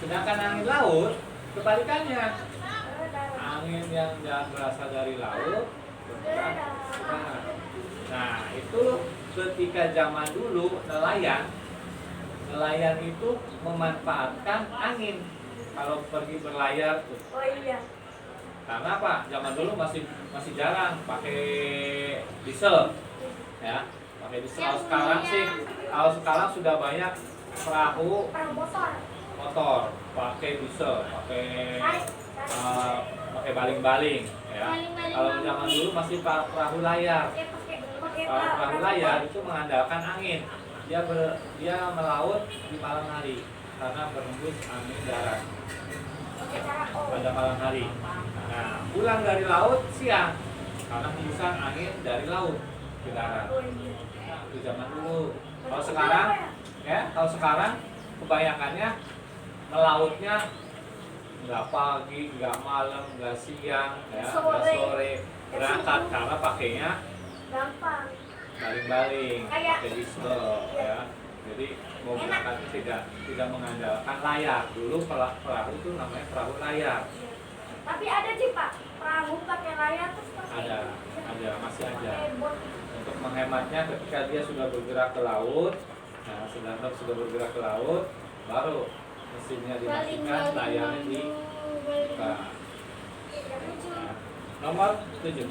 Sedangkan angin laut kebalikannya. Angin yang berasal dari laut bergerak ke darat. Nah, itu ketika zaman dulu nelayan itu memanfaatkan angin kalau pergi berlayar tuh. Oh iya. Karena apa? Zaman dulu masih jarang pakai diesel, ya. Pakai diesel. Kalau sekarang sudah banyak perahu Perahu motor. motor, pakai diesel, pakai baling-baling, ya. Kalau zaman dulu masih perahu layar. Pakai Perahu layar itu mengandalkan angin. Dia melaut di malam hari karena berhembus angin darat pada malam hari. Nah, pulang dari laut siang karena hembusan angin dari laut ke darat. Itu zaman dulu. Kalau sekarang kebanyakannya melautnya nggak pagi, nggak malam, nggak siang, ya, nggak sore berangkat karena pakainya gampang. baling-baling, Kayak- pakai diesel, ya. Jadi mau berangkat tidak mengandalkan layar. Dulu perahu itu namanya perahu layar. Tapi ada sih Pak, perahu pakai layar terus Masih ada. pakai bot. Untuk menghematnya ketika dia sudah bergerak ke laut, nah sedangkan sudah bergerak ke laut, baru mesinnya dimatikan, layarnya dibuka. Nah, nomor 7.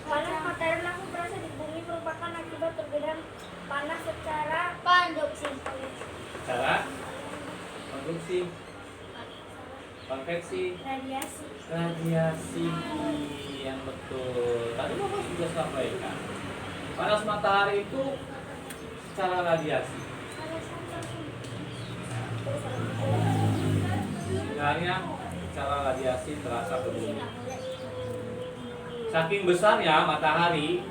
Panas matahari langsung berasa di bumi merupakan akibat perbedaan panas secara Konduksi. Cara konduksi, konveksi, radiasi yang betul. Tadi Bapak sudah sampaikan. Panas matahari itu secara radiasi. Sebenarnya secara radiasi terasa ke bumi. Saking besarnya matahari,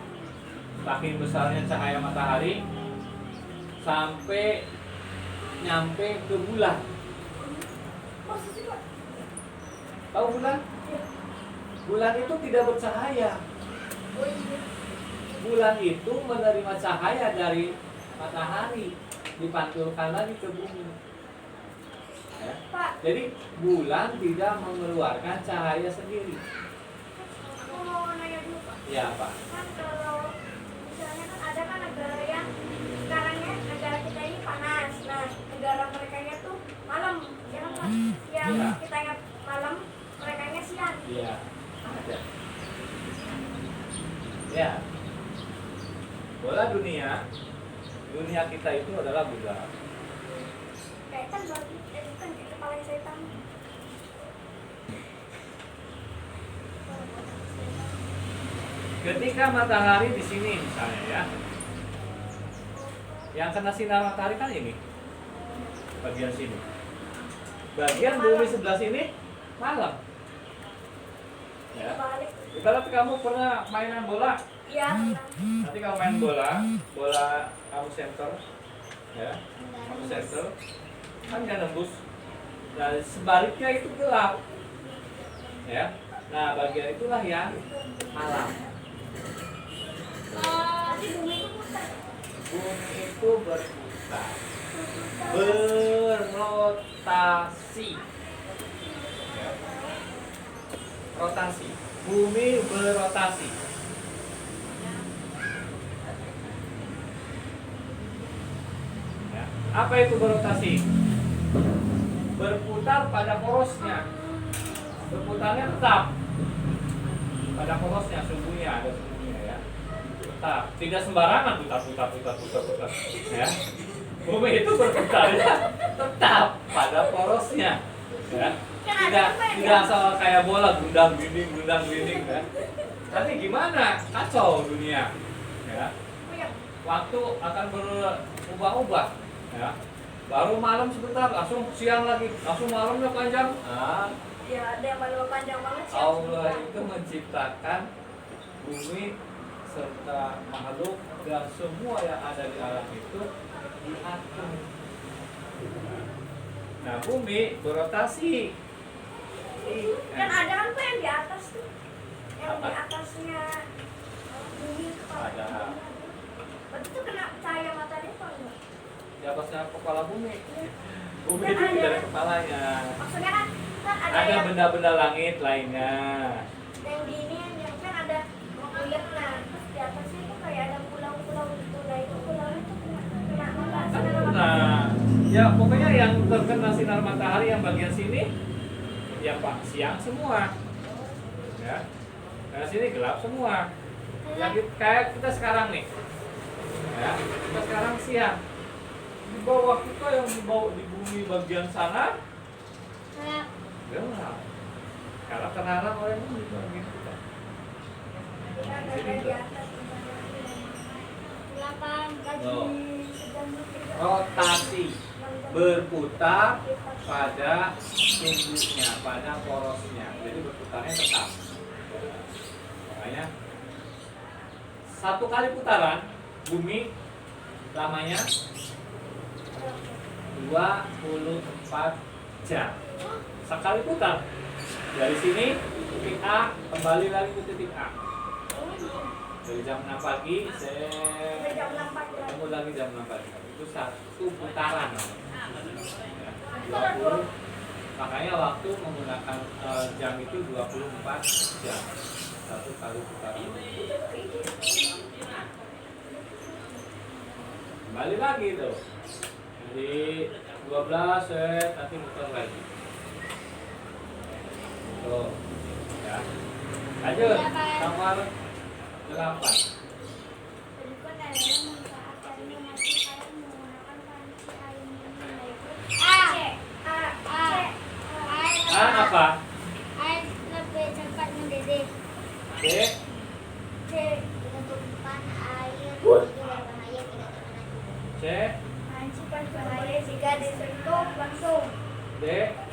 saking besarnya cahaya matahari sampai nyampe ke bulan. Tahu bulan? Bulan itu tidak bercahaya. Bulan itu menerima cahaya dari matahari, dipantulkan lagi ke bumi. Ya. Jadi bulan tidak mengeluarkan cahaya sendiri. Aku mau nanya dulu Pak. Ya, Pak. Kan kalau misalnya kan ada kan negara yang sekarangnya negara kita ini panas. Nah, negara mereka tuh malam, ya kan Pak? Yang Iya. kita malam, mereka siang. Iya, ada. Ya. Bola dunia kita itu adalah bulan. Kayak kan berarti kan di kepala setan. Ketika matahari di sini misalnya ya, yang kena sinar matahari kan ini, bagian sini. Bagian bumi sebelah sini malam. Ya. Balik. Ibarat kamu pernah mainan bola, Iya. nanti kamu main bola kamu center, ya, kamu center, kan nggak nembus. Nah sebaliknya itu gelap, ya. Nah bagian itulah yang malam. Tapi bumi itu putar. Bumi itu berputar, berrotasi, ya. Rotasi, bumi berrotasi. Ya. Apa itu berrotasi? Berputar pada porosnya. Berputarnya tetap pada porosnya, sumbunya ada sumbunya ya. Tetap, tidak sembarangan putar. Ya. Bumi itu berputarnya tetap pada porosnya. Ya. Tidak asal kayak bola gundang ginding ya. Nanti gimana? Kacau dunia. Ya. Waktu akan berubah-ubah. Ya. Baru malam sebentar, langsung siang lagi, langsung malamnya panjang. Nah, Ya ada yang malam panjang banget sih. Allah itu menciptakan bumi serta makhluk dan semua yang ada di alam itu diatur. Nah, bumi berotasi. Kan ada kan tuh yang di atas tuh, yang Apa? di atasnya bumi kepala. Ada. Berarti tuh kena cahaya matahari apa enggak? Di atasnya kepala bumi. Bumi Kan itu ada. dari kepalanya. Maksudnya kan ada Ada yang benda-benda langit lainnya. gini yang kan ada bulatnya, terus di atasnya itu kayak ada pulau-pulau gitu. Nah itu pulau itu kena matahari. Nah, ya pokoknya yang terkena sinar matahari yang bagian sini, ya Pak, siang semua. Ya, karena sini gelap semua. Ya, kayak kita sekarang nih. Ya, kita sekarang siang. Di bawah kita yang di bawah di bumi bagian sana Gelap. gelap. Karena terhalang oleh bumi bagian kita. Kan ada di atas. Delapan. Oh. Rotasi berputar pada sumbunya, pada porosnya. Jadi berputarnya tetap. Makanya satu kali putaran bumi lamanya 24 jam. Sekali putar dari sini titik A kembali lagi ke titik A. Dari jam 6 pagi saya Jam 6 pagi. ketemu lagi jam 6 pagi. Itu satu putaran. Ya, 20. Makanya waktu menggunakan jam itu 24 jam. Satu kali putaran. Kembali lagi tuh. Jadi 12 nanti muter lagi. Tuh. Ya. Lanjut. Nomor 8. Berikut adalah manfaat dari memacu air menggunakan panci aluminium yaitu A apa? air lebih cepat mendidih. B. Ketutupan air berbahaya tidak terkena C. Panci paling berbahaya jika disentuh langsung. D.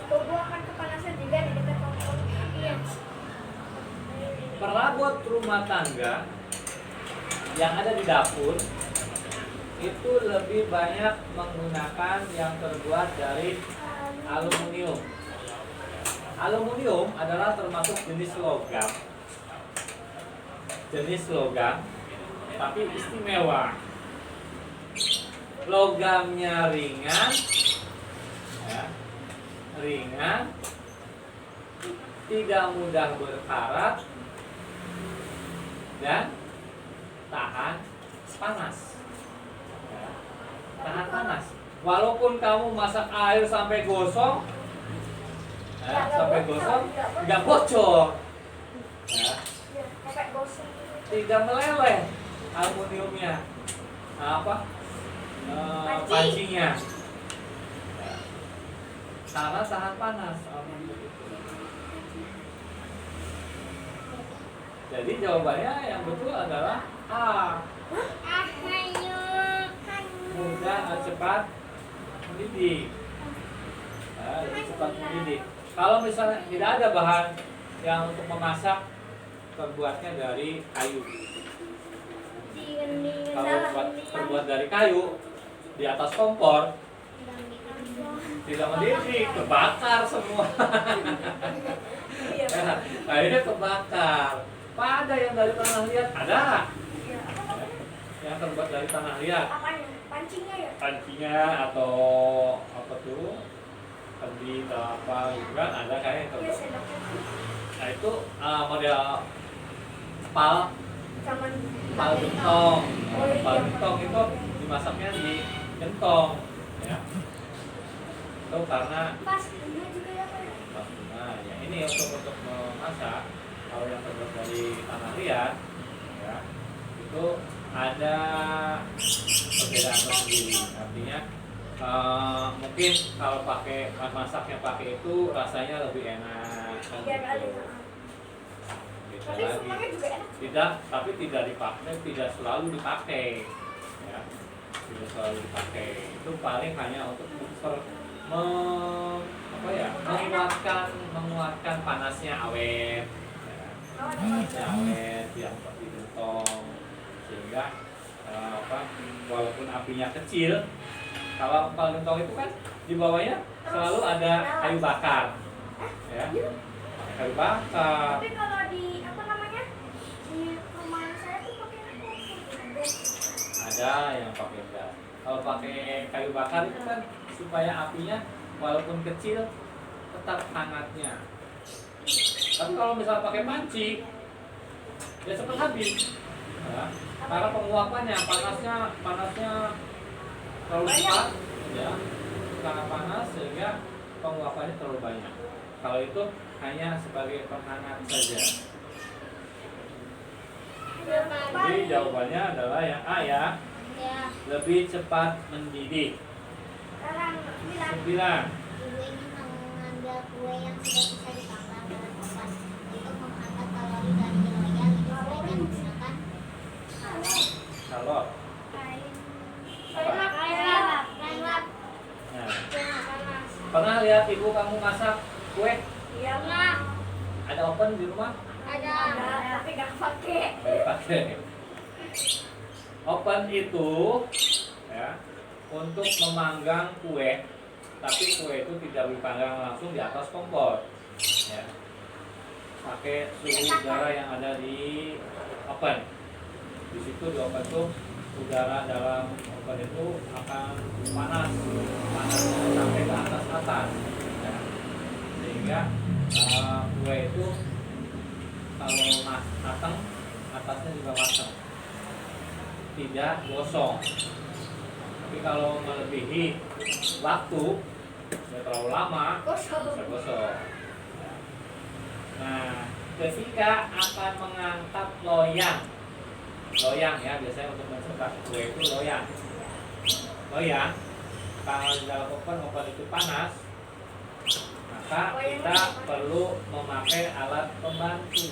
Tubuh akan kepanasan jika di dekat kompor. Iya. Perabot rumah tangga yang ada di dapur itu lebih banyak menggunakan yang terbuat dari aluminium. Aluminium adalah termasuk jenis logam. Jenis logam, tapi istimewa. Logamnya ringan, ya, ringan, tidak mudah berkarat, dan tahan panas. Ya, tahan panas. Walaupun kamu masak air sampai gosong, ya, sampai gosong, nggak bocor, ya, Ya, sampai gosong. tidak meleleh aluminiumnya. Apa? Pancinya. Ya. Karena tahan panas aluminium itu. Jadi jawabannya yang betul adalah A. Mudah cepat mendidih. Ya, lebih cepat mendidih. Kalau misalnya tidak ada bahan yang untuk memasak, terbuatnya dari kayu. Kalau terbuat dari kayu di atas kompor tidak mendidih, kebakar semua. Iya. Ya, akhirnya kebakar. Pada yang dari tanah liat ada. Iya. Apa namanya? Yang terbuat dari tanah liat, Apanya? Pancingnya ya? pancinya atau apa tuh, kendi atau apa gitu kan, ada kayak yang Iya, terbuat. sendoknya. Nah itu model pal Zaman gentong. Oh, iya. Pal gentong itu dimasaknya di gentong, ya. Itu karena pas ini juga ya Pak? nah ya ini untuk memasak. Kalau yang terbuat dari tanah liat, ya, itu ada perbedaan tersendiri. Artinya mungkin kalau masaknya pakai itu rasanya lebih enak. Kan Iya kali. gitu. Beda Tapi lagi. semuanya juga enak. Tidak, tapi tidak dipakai, tidak selalu dipakai. Ya, tidak selalu dipakai. Itu paling hanya untuk menguatkan panasnya awet. Ya. Oh, ada Panasnya awet yang seperti gentong. sehingga walaupun apinya kecil, kalau gentong itu kan di bawahnya selalu ada kayu bakar, ya, kayu bakar. Tapi kalau di apa namanya di rumah saya tuh pakai kompor. Ada yang pakai gas. Kalau pakai kayu bakar itu kan supaya apinya walaupun kecil tetap hangatnya. Tapi kalau misalnya pakai panci, ya cepat habis. Ya, karena penguapannya panasnya terlalu cepat, ya, sangat panas sehingga penguapannya terlalu banyak. Kalau itu hanya sebagai penghangat saja. Jadi jawabannya adalah yang A ya. Ya. Lebih cepat mendidih. Sekarang 9. 9. Ibu ingin mengambil kue yang sudah bisa dipanggang dengan oven untuk mengangkat kalori dari loyang. Ibu sebaiknya menggunakan Salot. kain lap. Nah, Panas. pernah lihat ibu kamu masak kue? Iya. Nah, Ada oven di rumah? ada. Tapi nggak pakai. Nggak dipakai. Oven itu ya untuk memanggang kue, tapi kue itu tidak dipanggang langsung di atas kompor. Ya. Pakai suhu udara yang ada di oven. Di situ di oven itu udara dalam oven itu akan panas sampai ke atas, ya. Sehingga kue itu kalau matang, atasnya juga matang, tidak gosong. Tapi kalau melebihi waktu, sudah terlalu lama, bisa gosong. Nah, ketika akan mengangkat loyang ya, biasanya untuk mencetak kue itu loyang. Kalau di dalam oven itu panas, maka kita perlu memakai alat pembantu,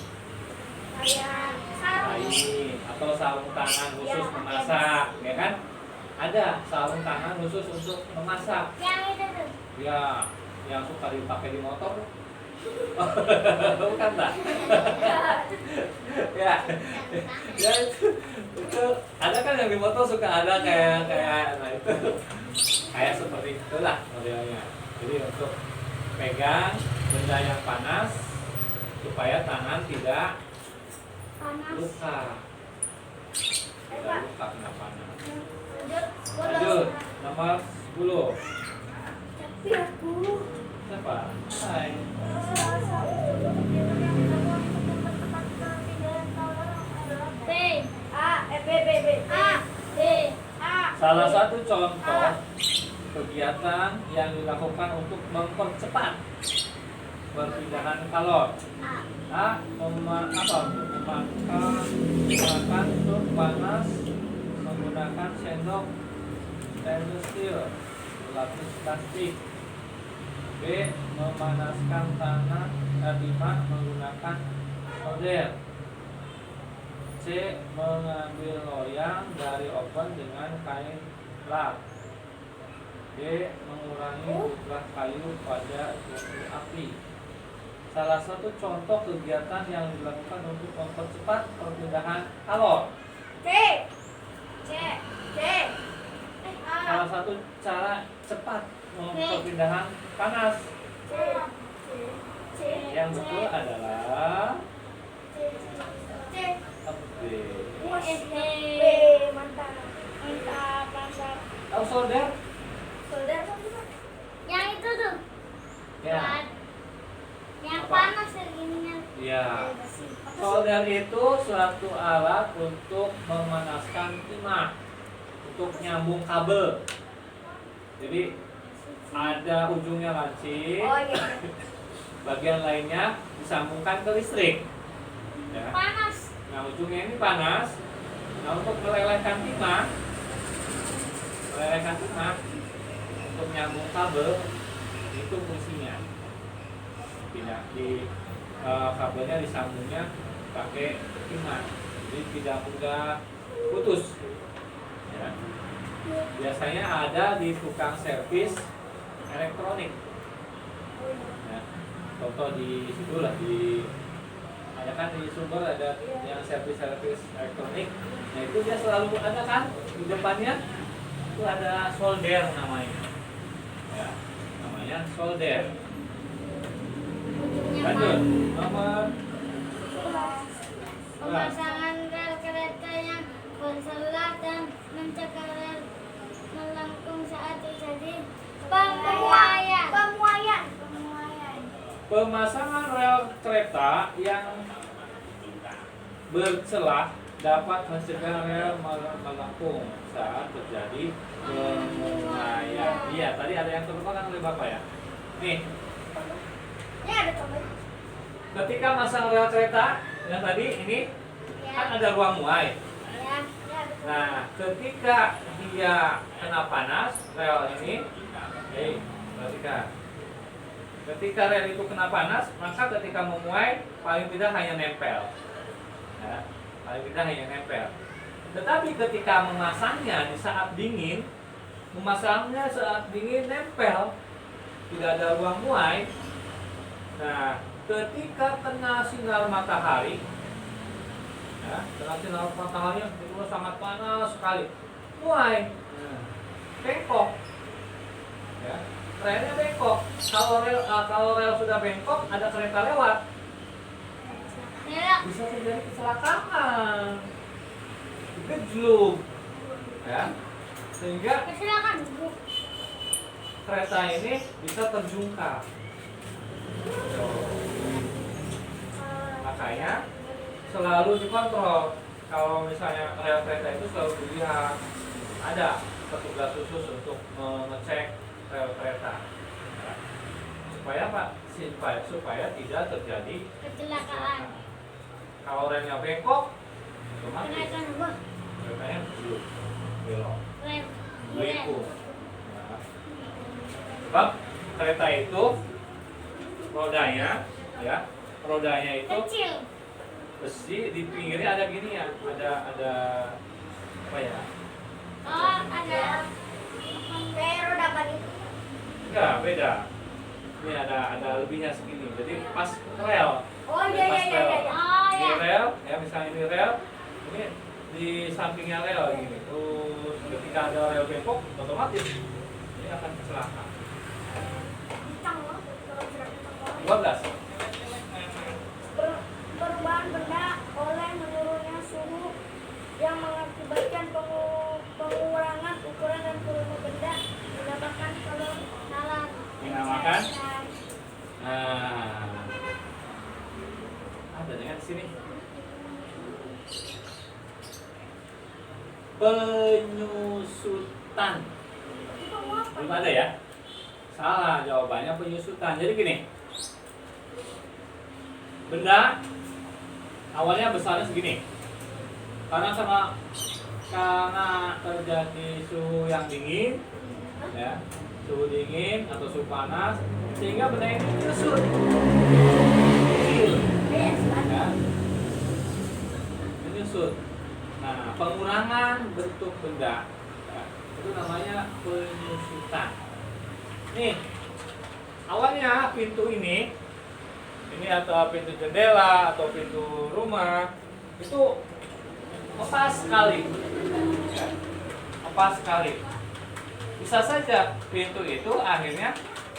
kain atau sarung tangan khusus memasak, ya kan? Ada sarung tangan khusus untuk memasak. Yang itu tuh. Ya, yang suka dipakai di motor. Bukan tak? Ya, ya itu ada kan yang di motor suka ada kayak nah itu kayak seperti itulah modelnya. Jadi untuk pegang benda yang panas supaya tangan tidak luka. Tidak luka kena panas. Lanjut, nomor 10. Tapi aku Siapa? Hai. B. Salah satu contoh kegiatan yang dilakukan untuk mempercepat perpindahan kalor. Memakan sup panas menggunakan sendok stainless steel berlapis plastik. B. Memanaskan tanah. 5. Menggunakan solder. C. Mengambil loyang dari oven dengan kain lap. D. Mengurangi jumlah kayu pada suhu api. Salah satu contoh kegiatan yang dilakukan untuk mempercepat perpindahan kalor. Salah satu cara cepat perpindahan panas. Yang betul adalah B. Tahu solder? Yang itu tuh. Ya. Yang Apa? panas ininya. Ya. Solder itu suatu alat untuk memanaskan timah, untuk nyambung kabel. Jadi ada ujungnya lancip, bagian lainnya disambungkan ke listrik. Ya. Panas. Nah, ujungnya ini panas. Nah, untuk melelehkan timah, untuk nyambung kabel itu fungsinya. Kabelnya disambungnya pakai timah, jadi tidak mudah putus. Ya. Biasanya ada di tukang servis elektronik. Ya. Contoh di situlah di ada kan di sumber ada yang servis elektronik. Nah itu dia selalu ada kan di depannya itu ada solder namanya, ya namanya solder. Ujungnya Lanjut pan. nomor Pemasangan rel kereta yang berselah dan mencegah rel melengkung saat terjadi pemuaian. pemasangan rel kereta yang bercelah dapat mencegah rel melengkung saat terjadi pemuaian. Iya, tadi ada yang terlupakan oleh Bapak ya. Nih, Ini ada tombol. ketika masang rel kereta yang tadi ini kan Ya, ada ruang muai. ya. Nah, ketika dia kena panas rel ini, perhatikan. Ketika rel itu kena panas, maka ketika memuai paling tidak hanya nempel. Ya, paling tidak hanya nempel. Tetapi ketika memasangnya di saat dingin, memasangnya saat dingin nempel, tidak ada ruang muai. Nah, ketika kena sinar matahari, ya, kena sinar matahari yang itu sangat panas sekali, muai, bengkok, ya, relnya bengkok. Kalau rel sudah bengkok, ada kereta lewat, Ya, bisa terjadi kecelakaan, gejluk, ya, sehingga kecelakaan. kereta ini bisa terjungkal. Makanya selalu dikontrol. Kalau misalnya rel kereta itu selalu dilihat, ada petugas khusus untuk mengecek rel kereta. Ya. Supaya apa? Supaya tidak terjadi Kecelakaan. Kalau relnya bengkok, otomatis Kenaikan wah, keretanya belok, rem. melipung. Nah, sebab kereta itu rodanya, ya, rodanya itu Kecil. besi, di pinggirnya ada gini ya, ada apa ya? Oh, ada. Kayak roda ban itu. Enggak, beda. Ini ada lebihnya segini. Jadi pas rel. Oh Jadi iya pas iya iya rel. iya. Oh, Ini ya. rel, ya misalnya ini rel, ini di sampingnya rel gini. Terus ketika ada rel bengkok, otomatis ini akan kecelakaan. Kencang loh kalau gerak kencang banget. 12. Perubahan benda oleh menurunnya suhu yang mengakibatkan pengurangan ukuran dan volume benda dinamakan kalau salah. Dinamakan? Nah, ada dengan di sini. Penyusutan. Belum ada ya? Salah jawabannya, penyusutan. Jadi gini. Benda awalnya besarnya segini. Karena terjadi suhu yang dingin, ya, suhu dingin atau suhu panas, sehingga benda ini menyusut. Kecil, ya. Menyusut. Nah, pengurangan bentuk benda, ya, itu namanya penyusutan. Nih, awalnya pintu ini atau pintu jendela atau pintu rumah itu lepas sekali, ya, lepas sekali. Bisa saja pintu itu akhirnya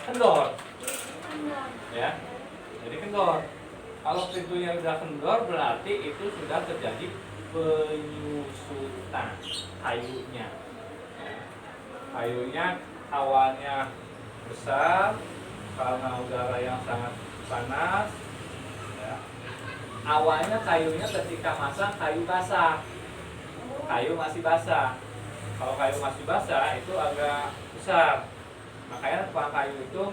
kendor, ya, jadi kendor. Kalau pintunya sudah kendor berarti itu sudah terjadi penyusutan kayunya, ya. Kayunya awalnya besar karena udara yang sangat panas, ya. Awalnya kayunya ketika masang kayu basah, kayu masih basah. Kalau kayu masih basah itu agak besar, makanya tukang kayu itu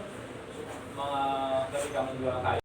ketika menjual kayu